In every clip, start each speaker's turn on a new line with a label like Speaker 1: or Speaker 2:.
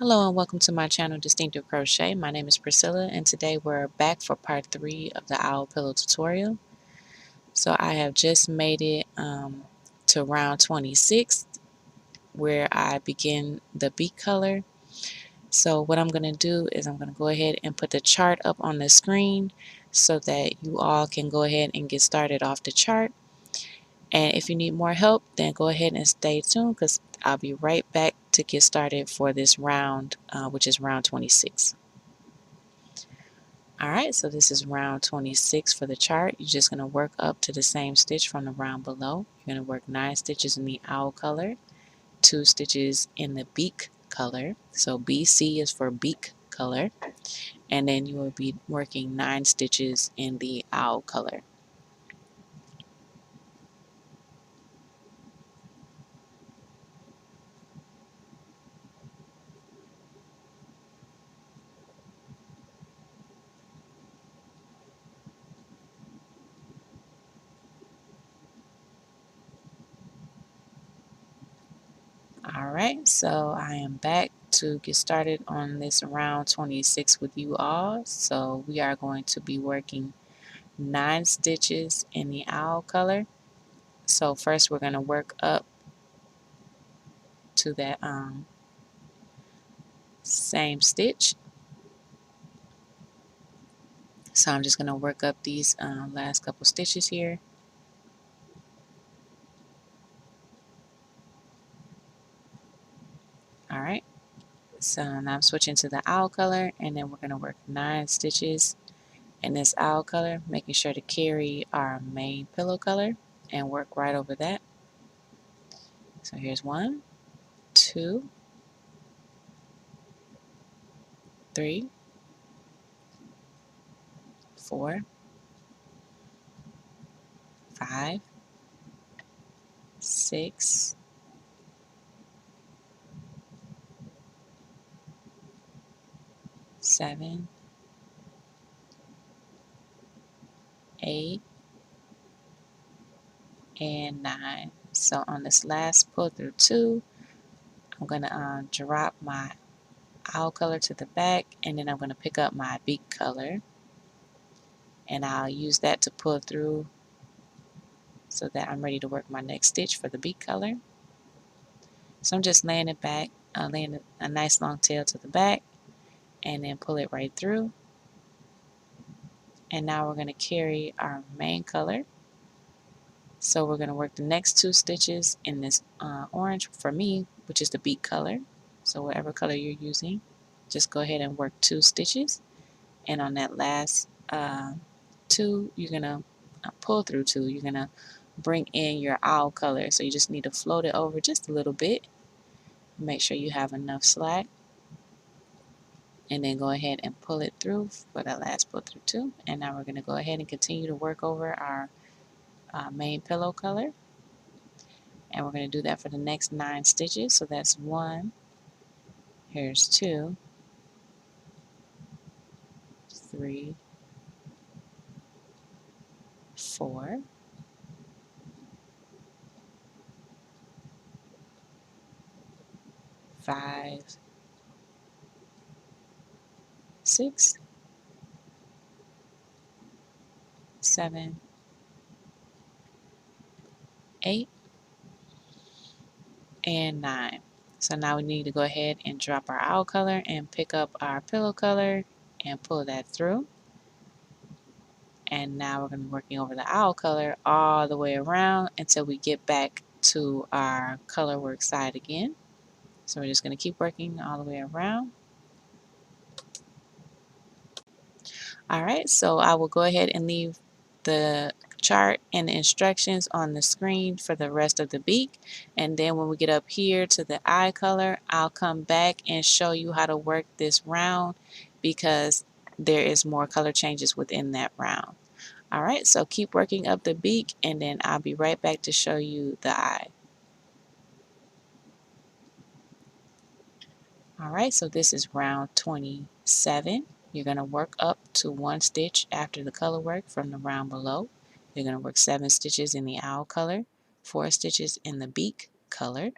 Speaker 1: Hello and welcome to my channel Distinctive Crochet. My name is Priscilla and today we're back for part 3 of the owl pillow tutorial. So I have just made it to round 26 where I begin the beak color. So what I'm going to do is I'm going to go ahead and put the chart up on the screen so that you all can go ahead and get started off the chart. And if you need more help, then go ahead and stay tuned because I'll be right back to get started for this round, which is round 26. Alright, so this is round 26 for the chart. You're just going to work up to the same stitch from the round below. You're going to work 9 stitches in the owl color, 2 stitches in the beak color. So BC is for beak color. And then you will be working 9 stitches in the owl color. Alright, so I am back to get started on this round 26 with you all. So we are going to be working 9 stitches in the owl color. So first we're going to work up to that same stitch. So I'm just going to work up these last couple stitches here. Alright, so now I'm switching to the owl color and then we're going to work 9 stitches in this owl color, making sure to carry our main pillow color and work right over that. So here's 1, 2, 3, 4, 5, 6, 7, 8, and 9. So on this last pull through 2, I'm going to drop my owl color to the back and then I'm going to pick up my beak color and I'll use that to pull through so that I'm ready to work my next stitch for the beak color. So I'm just laying it back, laying a nice long tail to the back and then pull it right through. And now we're going to carry our main color. So we're going to work the next 2 stitches in this orange for me, which is the beak color. So whatever color you're using, just go ahead and work 2 stitches. And on that last 2, you're going to pull through 2. You're going to bring in your owl color. So you just need to float it over just a little bit. Make sure you have enough slack. And then go ahead and pull it through for that last pull through 2. And now we're going to go ahead and continue to work over our main pillow color. And we're going to do that for the next 9 stitches. So that's 1, here's 2, 3, 4, 5, 6, 7, 8, and 9. So now we need to go ahead and drop our owl color and pick up our pillow color and pull that through. And now we're going to be working over the owl color all the way around until we get back to our color work side again. So we're just going to keep working all the way around. Alright, so I will go ahead and leave the chart and the instructions on the screen for the rest of the beak, and then when we get up here to the eye color, I'll come back and show you how to work this round because there is more color changes within that round. Alright, so keep working up the beak and then I'll be right back to show you the eye. Alright, so this is round 27. You're going to work up to 1 stitch after the color work from the round below. You're going to work 7 stitches in the owl color, 4 stitches in the beak color,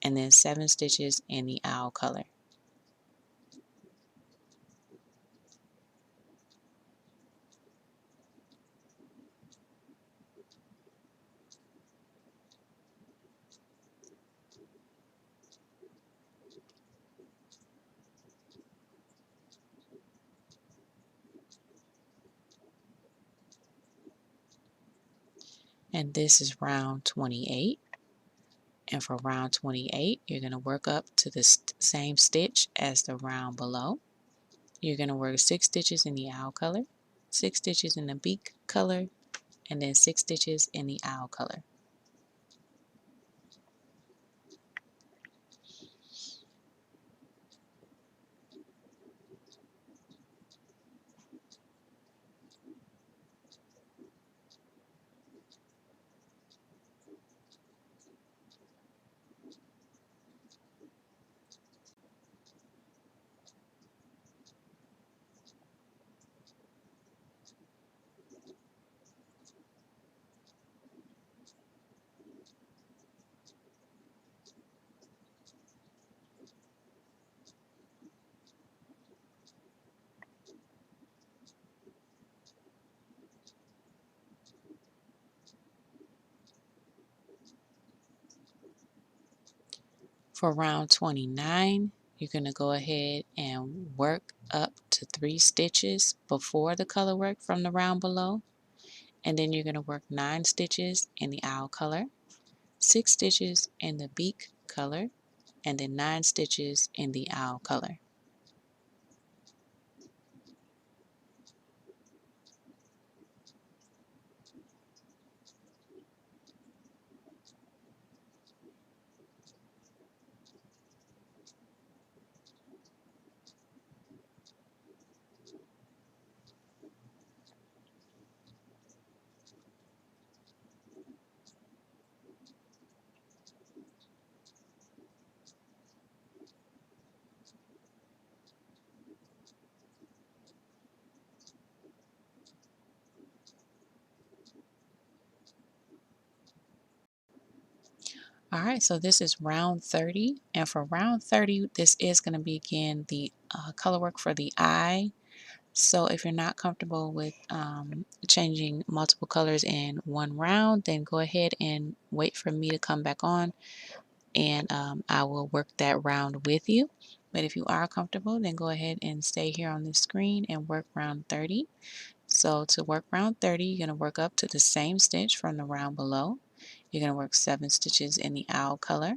Speaker 1: and then 7 stitches in the owl color. and this is round 28. And for round 28, you're going to work up to the same stitch as the round below. You're going to work 6 stitches in the owl color, 6 stitches in the beak color, and then 6 stitches in the owl color. For round 29, you're going to go ahead and work up to 3 stitches before the color work from the round below. And then you're going to work 9 stitches in the owl color, 6 stitches in the beak color, and then 9 stitches in the owl color. Alright, so this is round 30, and for round 30, this is going to be again the color work for the eye. So if you're not comfortable with changing multiple colors in one round, then go ahead and wait for me to come back on, and I will work that round with you. But if you are comfortable, then go ahead and stay here on the screen and work round 30. So to work round 30, you're going to work up to the same stitch from the round below. You're going to work 7 stitches in the owl color,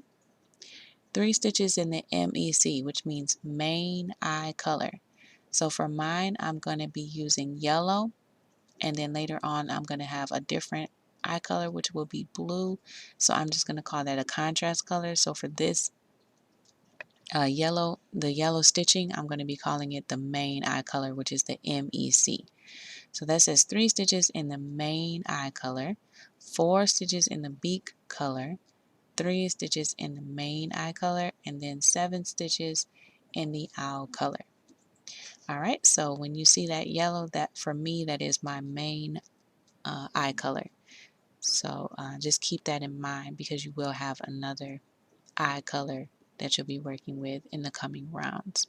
Speaker 1: 3 stitches in the MEC, which means main eye color. So for mine, I'm going to be using yellow, and then later on I'm going to have a different eye color, which will be blue. So I'm just going to call that a contrast color. So for this the yellow stitching, I'm going to be calling it the main eye color, which is the MEC. So that says 3 stitches in the main eye color, 4 stitches in the beak color, 3 stitches in the main eye color, and then 7 stitches in the owl color. Alright, so when you see that yellow, that for me, that is my main eye color. So just keep that in mind, because you will have another eye color that you'll be working with in the coming rounds.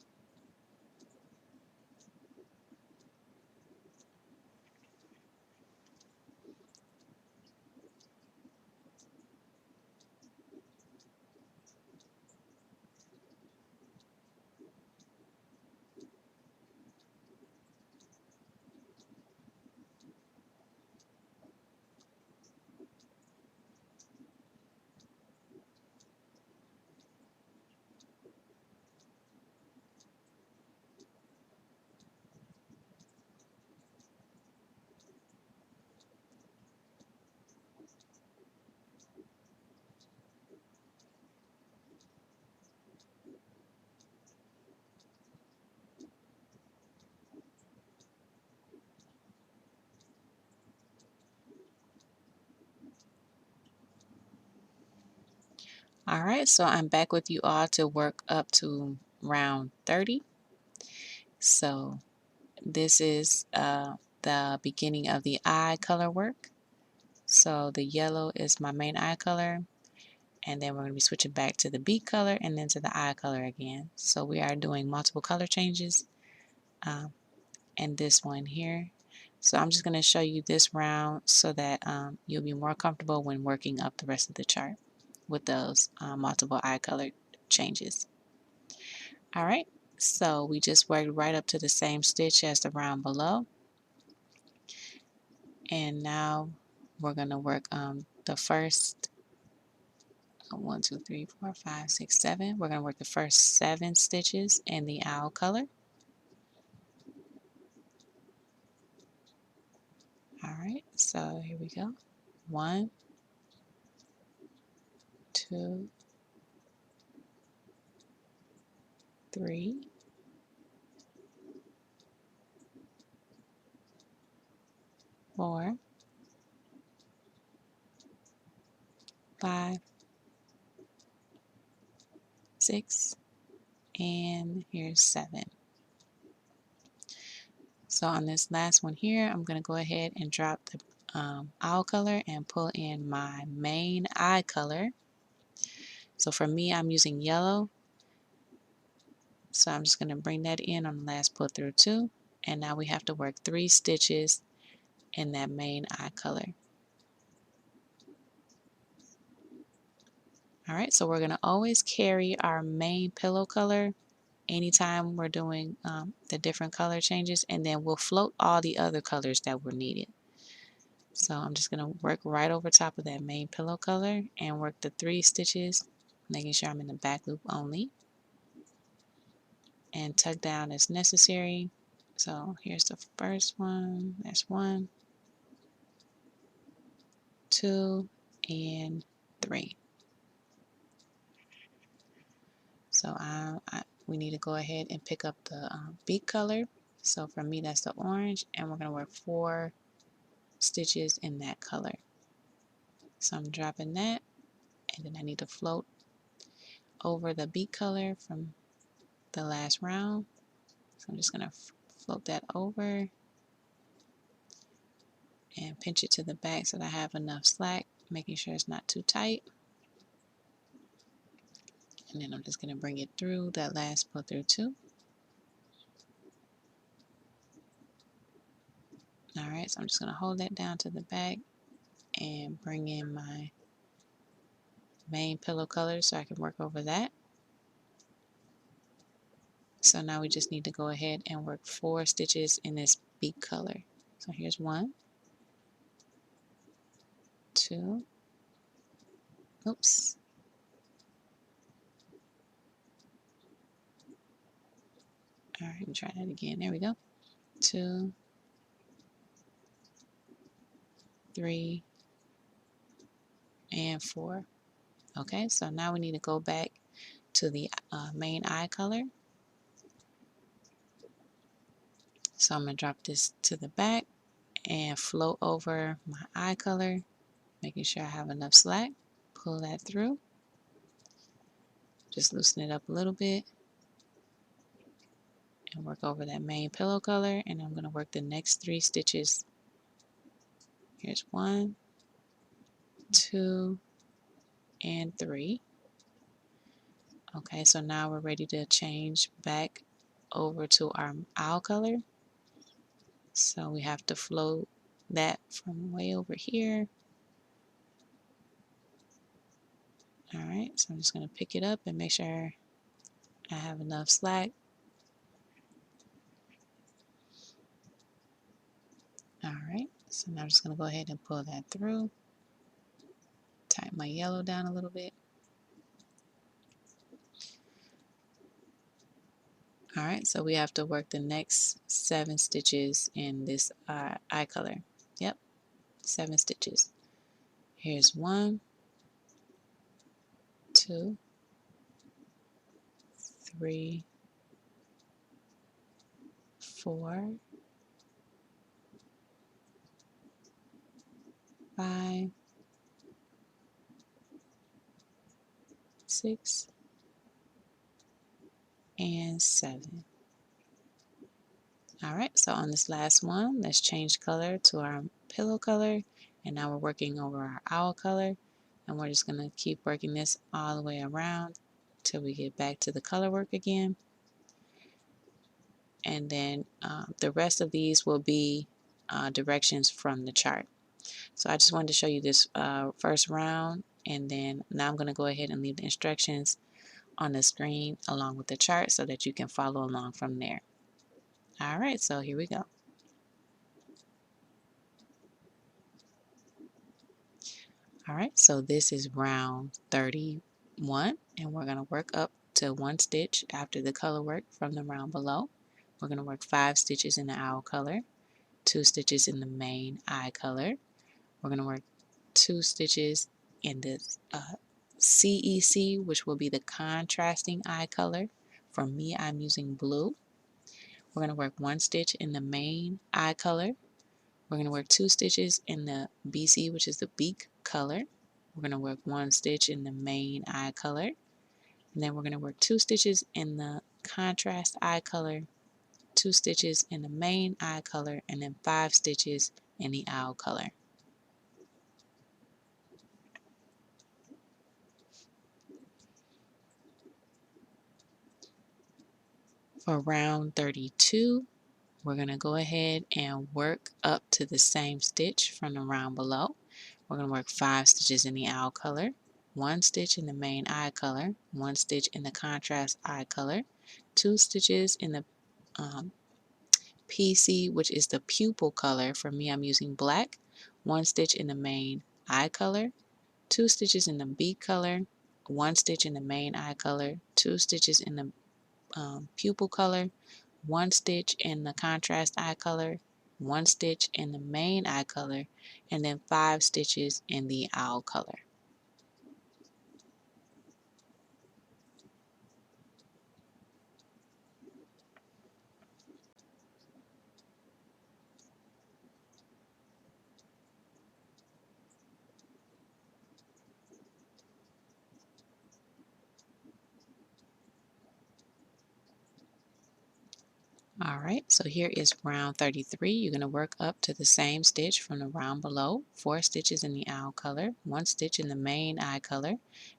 Speaker 1: Alright, so I'm back with you all to work up to round 30. So this is the beginning of the eye color work. So the yellow is my main eye color, and then we're going to be switching back to the beak color and then to the eye color again. So we are doing multiple color changes and this one here. So I'm just going to show you this round so that you'll be more comfortable when working up the rest of the chart with those multiple eye color changes. Alright, so we just worked right up to the same stitch as the round below, and now we're going to work the first 1, 2, 3, 4, 5, 6, 7. We're going to work the first 7 stitches in the owl color. Alright, so here we go. 1, 2, 3, 4, 5, 6, and here's 7. So on this last one here, I'm going to go ahead and drop the owl color and pull in my main eye color. So for me, I'm using yellow. So I'm just going to bring that in on the last pull through too. And now we have to work 3 stitches in that main eye color. Alright, so we're going to always carry our main pillow color anytime we're doing the different color changes, and then we'll float all the other colors that were needed. So I'm just going to work right over top of that main pillow color and work the 3 stitches, making sure I'm in the back loop only, and tuck down as necessary. So here's the first one. That's 1, 2, and 3. So we need to go ahead and pick up the beak color. So for me, that's the orange, and we're going to work 4 stitches in that color. So I'm dropping that, and then I need to float over the beak color from the last round. So I'm just going to float that over and pinch it to the back so that I have enough slack, making sure it's not too tight. And then I'm just going to bring it through that last pull through too. Alright, so I'm just going to hold that down to the back and bring in my main pillow color so I can work over that. So now we just need to go ahead and work 4 stitches in this beak color. So here's 1, 2, oops, alright, let me try that again. There we go. 2, 3, and 4. Okay, so now we need to go back to the main eye color. So I'm going to drop this to the back and float over my eye color, making sure I have enough slack. Pull that through. Just loosen it up a little bit and work over that main pillow color, and I'm going to work the next 3 stitches. Here's 1, 2, and 3. Okay, so now we're ready to change back over to our owl color. So we have to float that from way over here. Alright, so I'm just going to pick it up and make sure I have enough slack. Alright, so now I'm just going to go ahead and pull that through. Tighten my yellow down a little bit. Alright, so we have to work the next 7 stitches in this eye color. Yep, 7 stitches. Here's 1, 2, 3, 4, 5, 6, and 7. Alright, so on this last one, let's change color to our pillow color, and now we're working over our owl color, and we're just going to keep working this all the way around till we get back to the color work again. And then the rest of these will be directions from the chart. So I just wanted to show you this first round, and then now I'm going to go ahead and leave the instructions on the screen along with the chart so that you can follow along from there. Alright, so here we go. Alright, so this is round 31, and we're going to work up to 1 stitch after the color work from the round below. We're going to work 5 stitches in the owl color, 2 stitches in the main eye color. We're going to work 2 stitches in the CEC, which will be the contrasting eye color. For me, I'm using blue. We're going to work 1 stitch in the main eye color. We're going to work 2 stitches in the BC, which is the beak color. We're going to work 1 stitch in the main eye color. And then we're going to work 2 stitches in the contrast eye color, 2 stitches in the main eye color, and then 5 stitches in the owl color. For round 32, we're going to go ahead and work up to the same stitch from the round below. We're going to work 5 stitches in the owl color, 1 stitch in the main eye color, 1 stitch in the contrast eye color, 2 stitches in the PC, which is the pupil color. For me, I'm using black, 1 stitch in the main eye color, 2 stitches in the beak color, 1 stitch in the main eye color, 2 stitches in the pupil color, 1 stitch in the contrast eye color, 1 stitch in the main eye color, and then 5 stitches in the owl color. Alright, so here is round 33. You're going to work up to the same stitch from the round below. 4 stitches in the owl color, 1 stitch in the main eye color,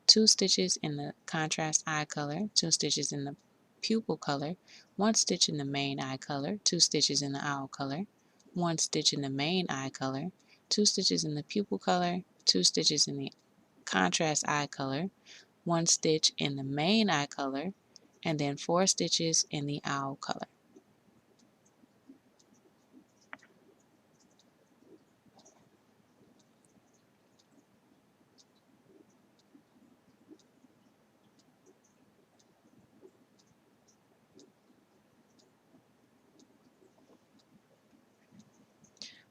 Speaker 1: 2 stitches in the contrast eye color, 2 stitches in the pupil color, 1 stitch in the main eye color, 2 stitches in the owl color, 1 stitch in the main eye color, 2 stitches in the pupil color, 2 stitches in the contrast eye color, 1 stitch in the main eye color, and then 4 stitches in the owl color.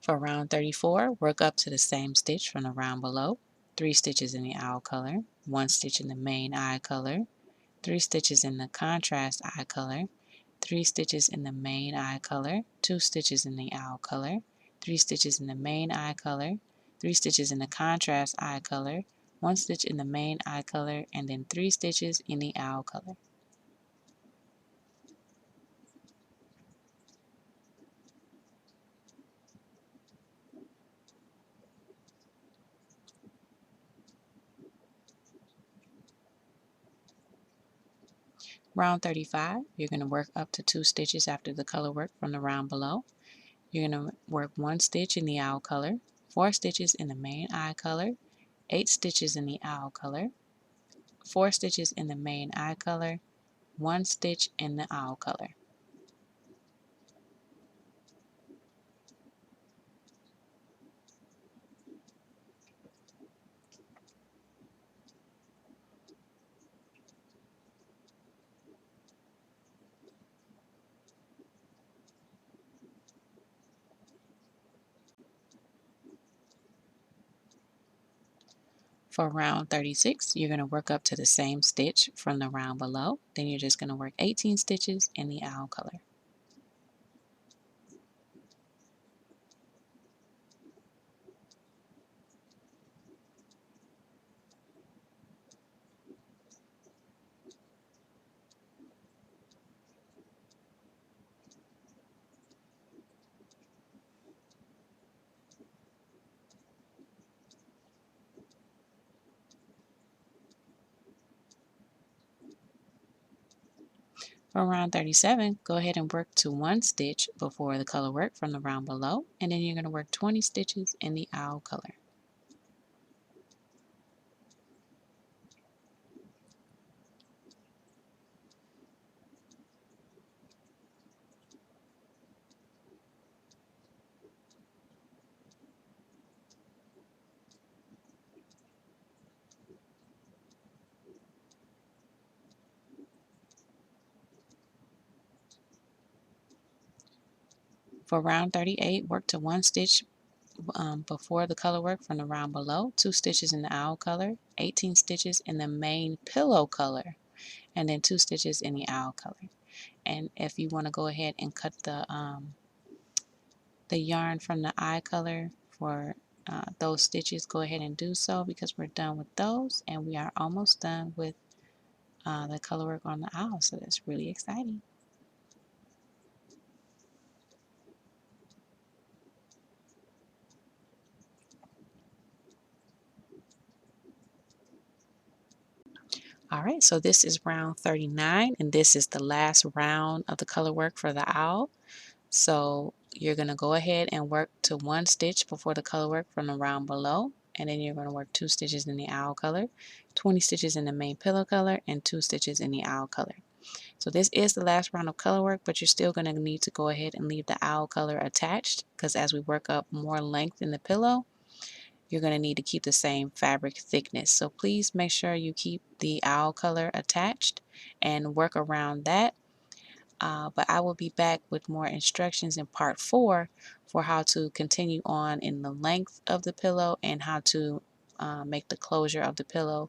Speaker 1: For round 34, work up to the same stitch from the round below. 3 stitches in the owl color, 1 stitch in the main eye color, 3 stitches in the contrast eye color, 3 stitches in the main eye color, 2 stitches in the owl color, 3 stitches in the main eye color, 3 stitches in the contrast eye color, 1 stitch in the main eye color, and then 3 stitches in the owl color. Round 35, you're going to work up to 2 stitches after the color work from the round below. You're going to work 1 stitch in the owl color, 4 stitches in the main eye color, 8 stitches in the owl color, 4 stitches in the main eye color, 1 stitch in the owl color. For round 36, you're going to work up to the same stitch from the round below. Then you're just going to work 18 stitches in the owl color. For round 37, go ahead and work to 1 stitch before the color work from the round below, and then you're going to work 20 stitches in the owl color. For round 38, work to 1 stitch before the color work from the round below, 2 stitches in the owl color, 18 stitches in the main pillow color, and then 2 stitches in the owl color. And if you want to go ahead and cut the yarn from the eye color for those stitches, go ahead and do so, because we're done with those and we are almost done with the color work on the owl, so that's really exciting. Alright, so this is round 39 and this is the last round of the color work for the owl. So you're going to go ahead and work to 1 stitch before the color work from the round below, and then you're going to work 2 stitches in the owl color, 20 stitches in the main pillow color, and 2 stitches in the owl color. So this is the last round of color work, but you're still going to need to go ahead and leave the owl color attached, because as we work up more length in the pillow, you're going to need to keep the same fabric thickness. So please make sure you keep the owl color attached and work around that. But I will be back with more instructions in part 4 for how to continue on in the length of the pillow and how to make the closure of the pillow.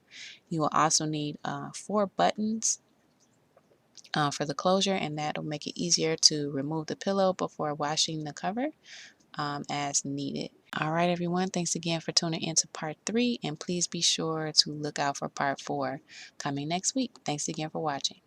Speaker 1: You will also need 4 buttons for the closure, and that will make it easier to remove the pillow before washing the cover as needed. Alright everyone, thanks again for tuning into part 3, and please be sure to look out for part 4 coming next week. Thanks again for watching.